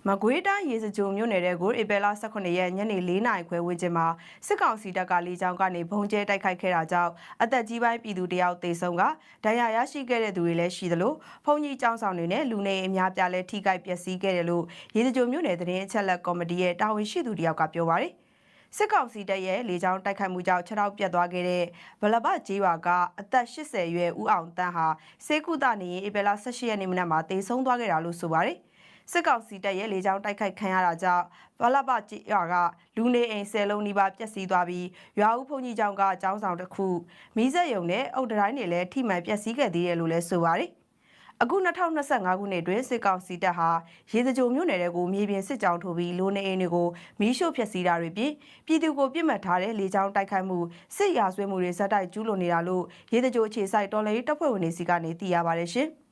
မကွေးတိုင်းရေစကြိုမြို့နယ်ကိုဧပြီလ18ရက်ညနေ4နာရီခွဲဝန်းကျင်မှာစစ်ကောင်စီတပ်ကလေကြောင်းကနေဘုံကျဲတိုက်ခိုက်ခဲ့တာကြောင့်အသက်ကြီးပိုင်းပြည်သူတယောက်သေဆုံးကဒဏ်ရာရရှိခဲ့တဲ့သူတွေလည်းရှိသလိုဘုံကြီးကျောင်းဆောင်တွေနဲ့လူနေအများပြားလည်းထိခိုက်ပျက်စီးခဲ့တယ်လို့ရေစကြိုမြို့နယ်သတင်းအချက်လက်ကော်မတီရဲ့တာဝန်ရှိသူတယောက်ကပြောပါတယ်စစ်ကောင်စီတပ်ရဲ့လေကြောင်းတိုက်ခိုက်မှုကြောင့်ခြေထောက်ပြတ်သွားခဲ့တဲ့ဗလဘကျေးရွာကအသက်80အရွယ်ဦးအောင်တန်းဟာစေကုသနေရင်ဧပြီလ18ရက်နေ့မနက်မှာသေဆုံးသွားခဲ့တာလို့ဆိုပါတယ်စစ်ကောင်စီတပ်ရဲ့လေကြောင်းတိုက်ခိုက်ခံရတာကြောင့်ဗလဘကျေးရွာကလူနေအိမ်10လုံးနီးပါးပျက်စီးသွားပြီးရွာဦးဘုံကြီးကျောင်းကကျောင်းဆောင်တစ်ခုမီးစက်ရုံနဲ့အုတ်တိုင်းတွေလည်းထိမှန်ပျက်စီးခဲ့သေးတယ်လို့လည်းဆိုပါတယ်အခု2025ခုနှစ်တွင်စစ်ကောင်စီတပ်ဟာရေစကြိုမြို့နယ်တွေကိုမြေပြင်စစ်ကြောင်းထိုးပြီးလူနေအိမ်တွေကိုမီးရှို့ဖျက်ဆီးတာတွေပြင်ပြည်သူကိုပြစ်မှတ်ထားတဲ့လေကြောင်းတိုက်ခိုက်မှုစစ်ရာဇဝတ်မှုတွေဇက်တိုက်ကျူးလွန်နေတာလို့ရေစကြိုအခြေစိုက်တော်လှန်ရေးတပ်ဖွဲ့ဝင်တွေစီကနေသိရပါတယ်ရှင်။